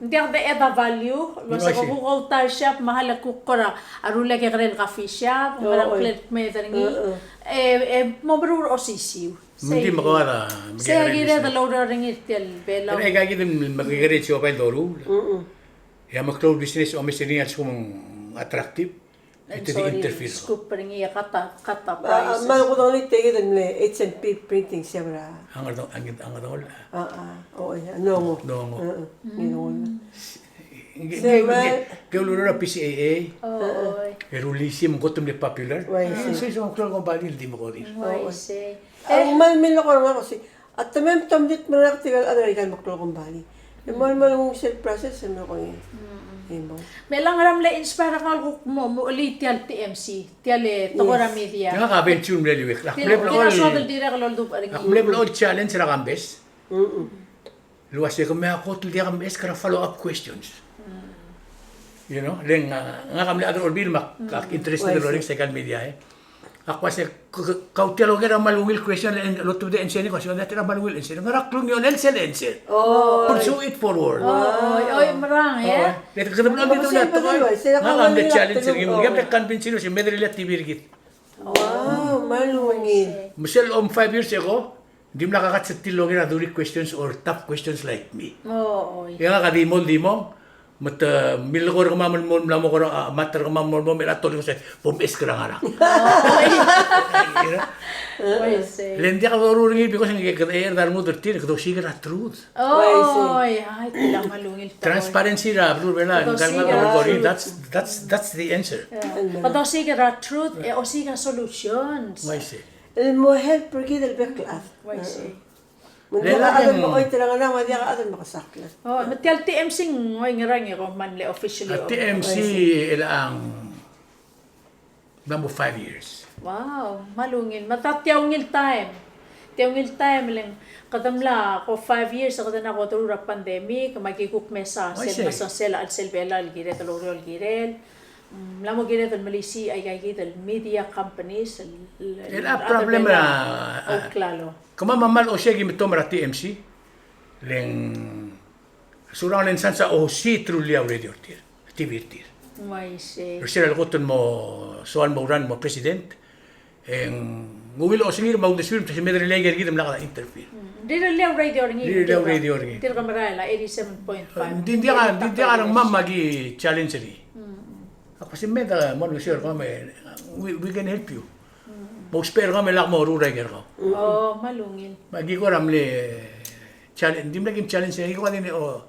Hindi ako da value. Basta ko ko tar shop mahal ko kora arula kay karen coffee shop, marang plate me taringi. Mabrur osisiu. Hindi makawala. Saya gira da loader ringi tel bela. Kaya kaya kita magigari siya pa doru. Ya maklo business o mesini at kumang attractive. Ito di interfere. Scoop ringi kata price. Man ko daw ni tege den le H&P printing siya ra. Ang adol. Oo, no mo. No mo. Kaya ulo na PCAA. Erulisim ko tumli popular. Sa isang klong kong bali, hindi mo ko rin. Ang malmin ako nga kasi at tamem tamdit manaktigal American maklo kong bali. Yung malmal mong self process ano ko yun. Melang ram le inspire ka mo ulit tial TMC, tial tokora media. Nga ka venture mo leliwek. Kina swadal dire ka loldo paring. Akmleblo challenge ra kambes. Luwas ko may ako tuldi kambes kara follow up questions. You know, leng nga kamli ador bil mak interested ro sa social media Ako kasi kautelo nga malungil question and lot of the answer ko so that malungil answer. Nga klung yon answer. Pursue it forward. Oy marang Dito ka naman dito na to. Nga ang challenge rin mo. Gamit convince si Medrilla TV rigit. Wow, malungil. Michelle 5 years ago, hindi mo nakakatsatilong na duri questions or tough questions like me. Yung nga kadimol-dimong, mat milkor ka mamon mo lamo ko matter ka mamon mo milatol ko sa pumis ka nga. Lendi ka ruringi because ng air dar mo dirty ko sige ra truth. Ay tilang malungil. Transparency ra bro bela that's the answer. Pato sige ra truth o sige solutions. Why say? المهم بركيد البكلات Waisi. من دي قادر بقوي تلغنا ما دي قادر بقساكلا Oh, matial TMC ngoy ngarang ko man le officially. At TMC ilang namo 5 years. Wow, malungin. Matatyaw ngil time. Tiyaw ngil time lang. Kadamla ko 5 years ako na ko turura pandemic, magiguk mesa sel masasela al selbela al gire taloro al gire. Lamo gire tal Malaysia ay gire media companies. El problema klalo. Kama mamal o siya gimito mara TMC leng surang len sansa o si trulia radio tir TV tir. Waisi. Pero lagoton mo soal mo ran mo president en ngumil o singir mo desfilm sa medre leger gidem la interfere. Dito liaw radio ringi. Liaw radio ringi. Tira kamera la 87.5. Hindi ka nang mamma gi challenge ri. Ako si meda mo no sure kami we can help you. Mo spare kami lak mo ruray ger ko. Oh, malungin. Magi ko ramle challenge dim lagi challenge ko kanini o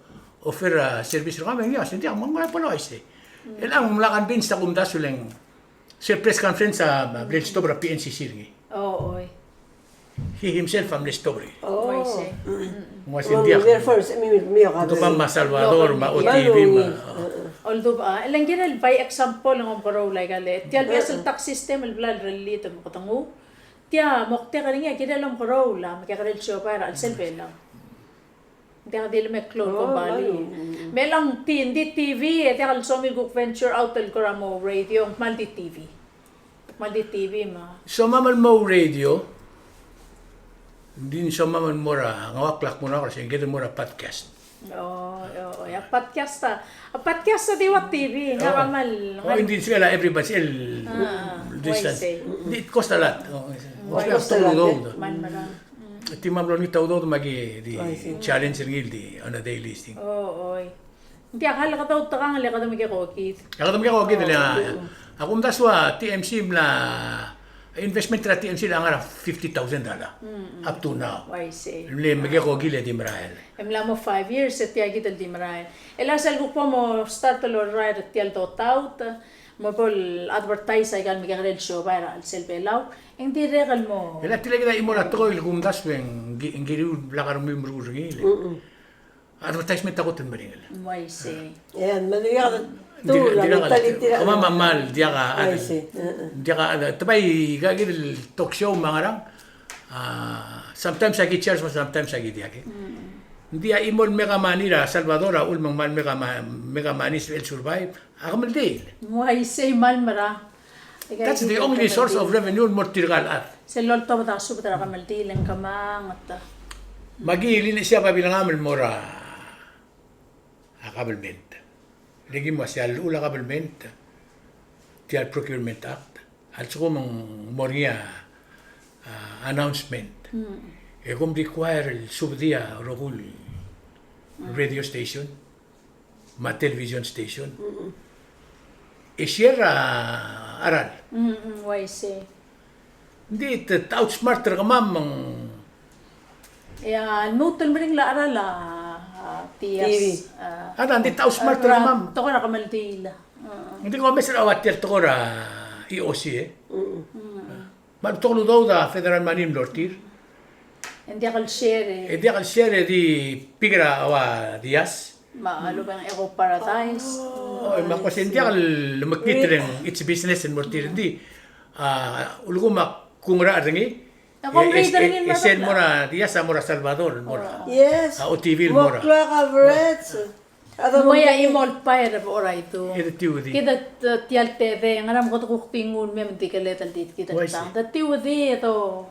offer service kami ya hindi ako mga pala ise. Elang mlakan bin sa kumdas uleng sa press conference sa Bristol PNCC ringi. Oh, oy. He himself am Bristol. Waisi. Mo sindiak. therefore mi Ito pa ma Salvador, ma OTV, ma... Although lang ginal by example ng paro like ale. Tial biasal tax system el blal relito mo katangu. Tia mokte ka ringa ginal ang paro la makikarel siya para al selbela. Dia dil me clone ko bali. Melang hindi TV tia kal somi guk venture out el koramo radio maldi TV. Maldi TV ma. So mamal mo radio, din so mamal mo ra, ngawaklak mo na kasi gito mo ra podcast. Oh, ya podcast ta. Podcast ta diwa TV nga kamal. Oh, hindi sila everybody el distance. It cost a lot. Cost a lot. Man mara. Ti mamlo ni tawdo magi di challenge ngil di on a daily listing. Oh, oy. Hindi akala ka daw takang ali ka daw magkakokit. Ako dami ko gid la. Ako mtaswa TMC la investment ra TMC la ngara $50,000 up to now. I see. Le magi ko gile di marael. Emla mo 5 years at tiya gital di marayan. Ela sal ko mo start to ride at tial dot out. Mo pol advertise ay gal magkarel show para al selbelaw. Hindi regal mo. Ela tila kita imo na troil kumdas wen ngiriu lakar mo mrur ngile. Advertisement ako tin maringal. I see. yan maniya Di ka mamal dia ka dia ka tabay gagil talk show mangarang sometimes I get charge sometimes I get yake. Hindi ay imol mega manira Salvador ulmang mal mega manis will survive. Ako maldi. I see mal mara. That's the only source of revenue mo tirgal at. Sa lol to bata su bata kamaldi lang kamang at. Magili siya pa bilang amal mo ra akabalment. Lagi mo siya ula kabalment tial procurement act at so mong moria announcement. E kung require el subdia rogul radio station, ma television station. E sierra aral. I see. Hindi outsmarter ka mamang Ya, nutul mring la ara la tias. Ada hindi outsmarter ka mam. To ko na kamaldi la. Hindi ko mesra awat tir to ra EOC eh. Man to daw da federal manim lortir. Hindi akal share. E di kal share di pigra awa dias. Maalo bang Eco Paradise? Oh, makosinti kal lumakitren its business and mortir di. Uluguma kungra ringi. Isen mora dias mora Salvador mora. yes OTV mora. mokla coverage Moya imol pair ora ito. Ito tiudi. Kita tial TV ngaram ko to pingun mem tikaletal dit kita tang. Da tiudi to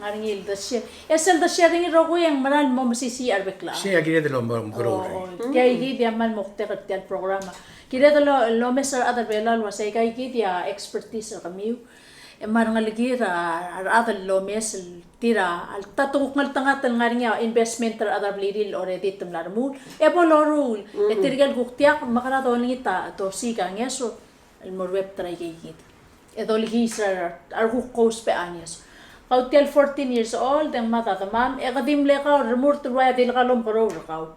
ngaringil da share. Esel da sharing ro ko yang maral mo masisi arbekla. Siya gire de lo mgro. Kaya di man mokte kat tial programa. Kira to lo mesar other belal wasay kay dia expertise kami. Marang aligira adal lo mes tira al tatung ngal tangat ngaringa investment tra adab lidil already tumlarmul e bolorul e tirgal guktiak makara do ngita to sika ngeso el morweb tray gigit e do ligisar ar hukos pe anyes kautel 14 years old ang mata tamam e kadim le ka remur tuwa dil kalom karo ka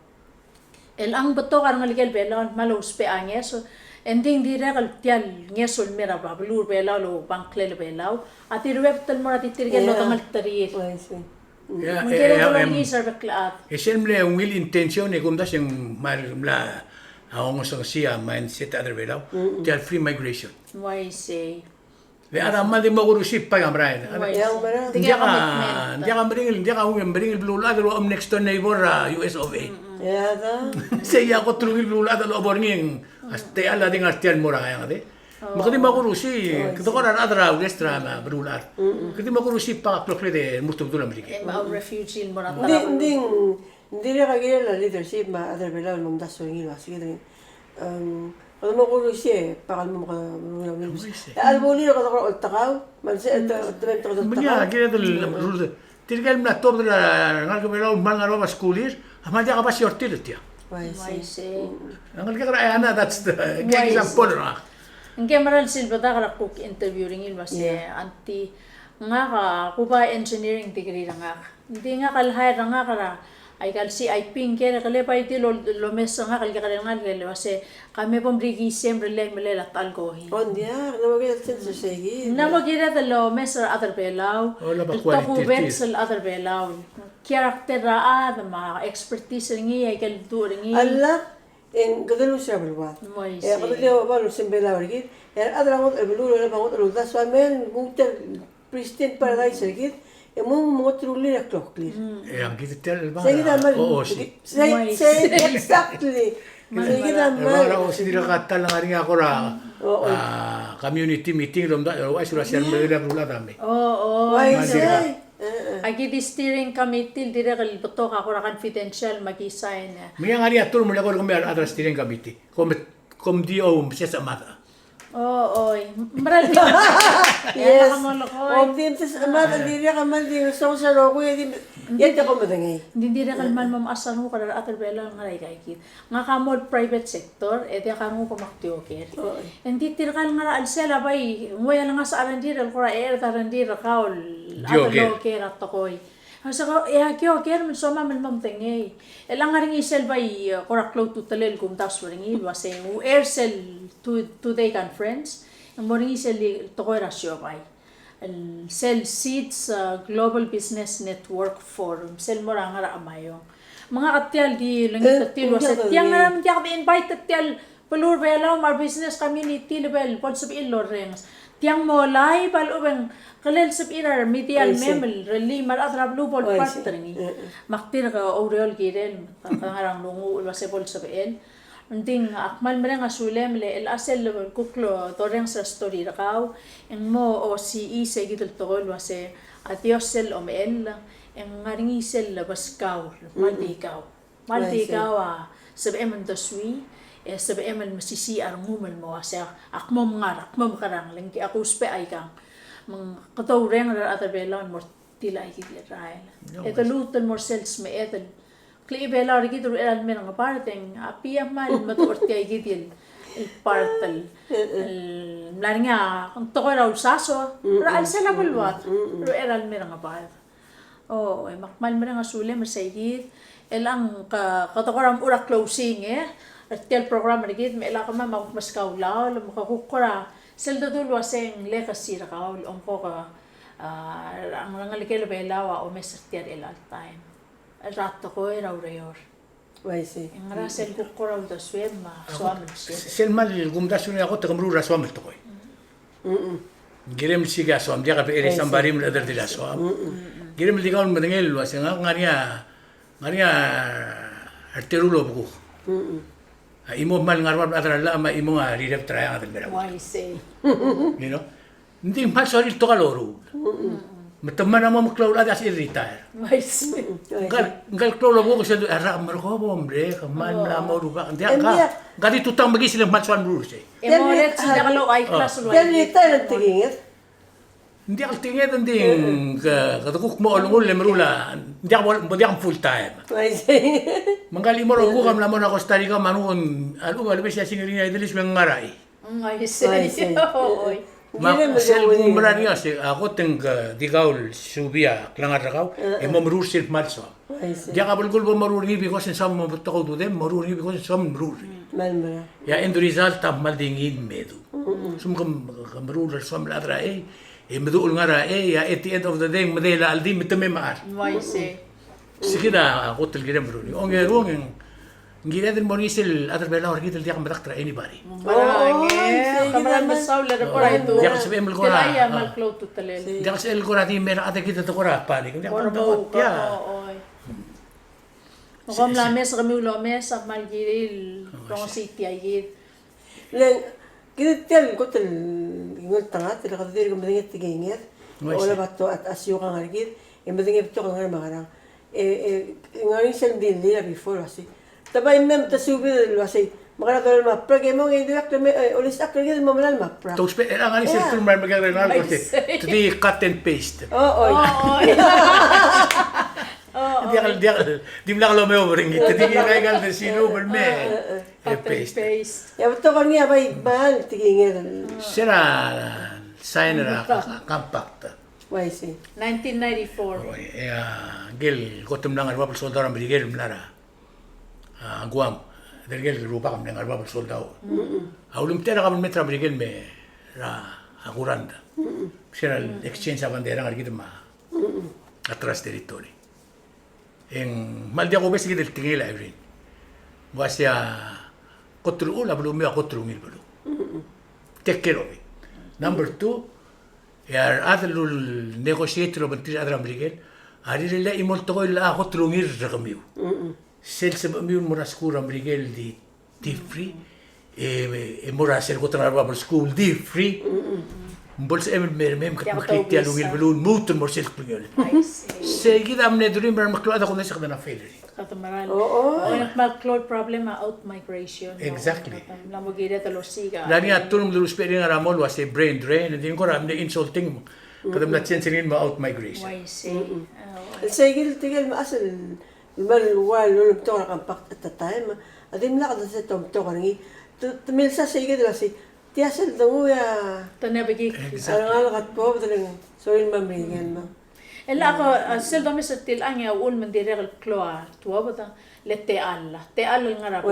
el ang bato kar ngaligel belon malos pe anyes Ending dire kal tial ngesul mera bablur belaw lo bangklel belaw. Ati ruweb tal mo ati tirgel lo tangal tarir. I see. Mungkira ko lang isar beklaat. Esen mle un will intention e gum das yung mal mla aong sang sia mindset other way now. Tial free migration. Why say? Le ara mal di magurusip pa gamrain. Yang mana? Dia ka bringil blue ladder om next door neighbor US of A. Ya da. Saya ko trungil blue ladder lo bornging. Aste ala ding artian mura kaya ngade. Makadi magurusi. Kito ko ran adra ugestra na blue ladder. Kadi magurusi pa klokle de mustu dul Amerika. Mga refugee mo na Hindi rin kagaya la leadership ma other belaw mong daso ng iwas. Sige. Kalau mo kuno siya, pakal mo ka albuli ko ko takaw, man siya ito Manya kira dul tirgal na top la ngal ko belaw man ngaro schoolir. Ama dia ka pa si ortil tia. Why say? Ngal ka ra ana that's the example na. Ang maral silba da kara cook interview ring ilma siya anti nga ka kuba engineering degree nga. Hindi nga kalhay nga kara ay kalsi ay pingkera kale pa iti lo mesa nga kalga kale nga kale wase kami pom brigi sempre le mele la talgohi. On dia, na magiging sense sige. Na magira da lo mesa other belaw. Ito kubet sa other belaw. Character ra ma expertise ringi ay kaldo ringi. Allah en gadalo siya balwat. Kadalo ba lo simbela rigid. Adra mo ebulu na bangot lo das men guter pristine paradise rigid. Emo mo truly na clockly. Ang kita tel ba? Sige naman. Oo, say exactly. Sige naman. Ako si dila katal nga rin ako ra community meeting rom da ay sura siya mele rula dami. Oo. Why say? Agi di steering committee dire kal boto ka ko ra confidential magi-sign. Miya nga rin atul mo ko kung may adras steering committee. Kom dio siya sa mata. Oo, maral. Yes. Om din sa amad diri ka man din so sa ro ko yun ko madangay. Hindi dire kal man mamasan mo kada ater bela nga ray kay nga kamod private sector edi ka mo kumaktioker. Hindi tirkal nga alsela bay ngoy nga sa arandir ko ra tarandir kaul ater okay ra tokoy. Asa ko kyo ker man soma man mamtengay. Elang nga ring isel bay koraklo tutalel kum tas ring i wase airsel today kan friends. Ang mo ring isel tokoy ra syo bay. El Cell Seeds Global Business Network Forum. Sel mo ra nga ra amayo. Mga katyal di langit katyal wase tiyang naman tiyak invite katyal pelur belaw mar business community level pod sub ilorens. Tiang mo live bal ubeng kalel sub irar medial memel rally mar atra blue ball partner ni maktir ka overall girel kangarang lungu wase bol sub el nding akmal mereng asulem le el asel kuklo toreng sa story rakaw en mo o si ise gitul tol wase adios sel omel en ngaring isel baskaw maldikaw sab emen doswi sab emen masisi arngumel mo wase akmom karang lengki ako uspe ay kang mang kataw reng ra atabela mo tila ikit rael ito luton mo sales me etel kli bela rigid ru eran men nga parteng apia mal maturti ay gidil el partel el mlaringa kung to raw saso ra al sala bulwat ru eran men nga part oh ay makmal men nga sule masayid elang katokoram ura closing artikel program rigid me ela kama maskaulaw makakukura seldo dulu aseng legacy ra kaul onko ka ang nangalikelo belawa o mesartiar el all time rato ko raw rayor Why say? ang rasel ko raw da swema swamel siya Sel mal gumdasun ako tagamru raswam to koy. Girem siga swam dia ka ere sambarim la der dila swam. Girem ligaw madangel wase nga ngaria arterulo buku. Imo mal ngarwar atra la ma imo nga rirep traya nga bera. why say You know? Hindi mal sorry to kaloro. Mataman mo maklaw adas i-retire. why say Gal klaw ko sa ara marko hombre kaman la mo ruba. Dia ka. Gadi tutang bagi sila matsuan bro siya. emoret sila kalo ay class Pero retire tingin. Hindi ako tingin hindi katukuk mo olungol lemrula. Hindi ako full time. Why say? Manggali mo ro ko kam lamon ako Costa Rica manuon alu albe siya singirin ay dilis mga ngaray. why say oy Sel gumrani asi ako teng di gaul subia klangar rakaw e momrur sil malso. Dia kabul gul momrur ni because in some to do them morur ni because some morur. Malmara. Ya end result tab mal dingin medu. Sum kamrur som ladra e medu ngara ya at the end of the day medela aldi mitme maar. Vai se. Sikida ako tel gire morur. Onge rong ngira del morisil adar bela or gidel dia kadaktra anybody. Kamaran masaw le report itu. Dia kasih emel gora. Dia mal close to telel. Dia kasih el gora di mera ada kita to gora panik. Dia kan dapat ya. Ngom la mes kami ulo mes mal giril kong city ayid. Len kita tel kotel ngol tangat la kadir ko medinget tigenget. Wala bato at asyo kang argid. Medinget to kang marang. Ngayon sel din nila before asi. Tabay mem tasubi wasi. Makala kal mapra kay mo ngay direct me ulis akal gid mo malal mapra. To spell ang ani sel tur mar magrenal ko te. To di cut and paste. Dia di mlang lo me overing ito di legal de sino ber me. Paste. Ya beto kan niya bay bal tigingel. Sera signer compact. Why see? 1994. Ya gel kotum lang arbab soldar amerikano mlara. Guam, dergel rupa kami dengar bapak soldau. Aulum tera kami metra berigel me ra aguranda. Sera exchange bandera ngar gitu mah. Atras territory. En mal dia gobes gitu tinggal every. Wasia kotru ula belum ya kotru mil belum. Take care of it. Number 2, ya ada lul negotiator bentir adra berigel. Hari rela imol tokoy la kotru mil rakamiu. Sel sebab muraskura Miguel di free murasel ko tanarwa school di free bols emel mermem kat ya lugil belun mutur morsel pungol seguida amne durim ber maklo ada ko nasa kana failure Katamaran. Ang mag-cloud problem out migration. Exactly. Lamo gida talosiga. Lani atulong lulus pwede nga ramol was a brain drain hindi ko ram na insulting mo. Kadam na chensirin mo out migration. Why say? Sige tigil maasal المال والو بتوع كان التايم ادين لا قد ستهم تغني تميل ساسي كده بس تياسل دمويا تنبجي انا غلط بوب دلن سوين مامريين ما الا اكو سيل دومي ستيل انيا اول من ديريغ الكلوار توبدا لتي الله تي الله ngara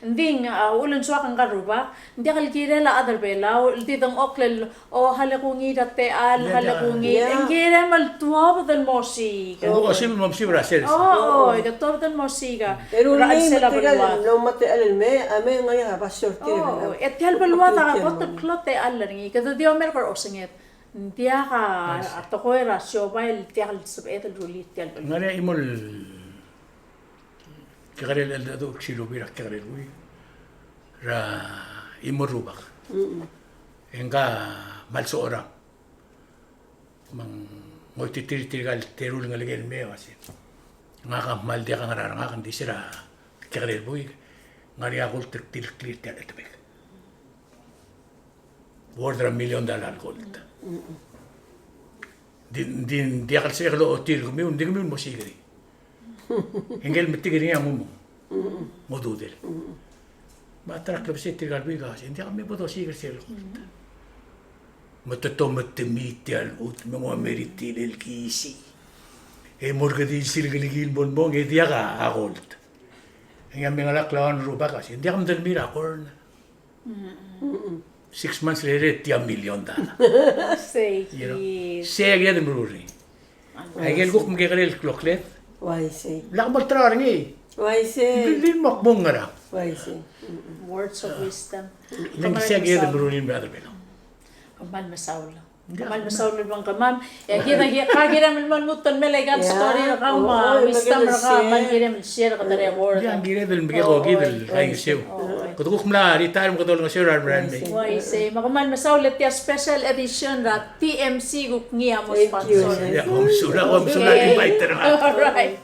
nding ulen suak ngaruba ndigal girela adar bela tidang oklel o halakungi te al halakungi ngire mal tuwabda musiga o sim mo sim raser tuwabda musiga رأسل بالوضع لو ما تقل الماء أمان غيرها بشر تيري اتهل بالوضع قط كلوت الله رني كذا ديو ميركر اوسنيت ndiaka atokoira shobail tial sabet الروليت تيال ngare imol كغير الدكتور كشيلو بيرك كغير وي را يمروا بق إنكا مالسورا من موتي تيري قال تيرول نغلي المية واسي نغا مال دي غنرا نغا دي سرا كغير بوي غاري أقول تكتير كلير تيال تبيك وردر $1,000,000 قلت دي أقل سيغلو أوتيل ميون دي ميون موسيقري Engel metigiri yang mumu, modudel. Matra klub setir galbi gas, ini kami bodoh sih kerja lo. Mata tomat temitial ut, memo ameritil el kisi. Morgadil silgaligil bonbon, dia ka agolt. Engel mengalak lawan rupa gas, ini kami del miracle. 6 months later, $1,000,000. Say again the brewery. Engel guk mengkekal kloklet. Why say? Lang maltrar ngi. Why say? Bilin makbong ngara. Why say? Words of wisdom. Nang siya gaya berunin brother belo. Kamal masawla. Kamal masawla bang kamam. Ya kita kagira melman muton melegal story rakam wisdom rakam kagira share kadare word. Yang gira del mege ko gidel kain siyo. Kutukuk mla retire mo kadol ng share brand me. Why say makamal masawla tiya special edition ra TMC guk ngiya mo sponsor. Ya om sula invite ra. All right.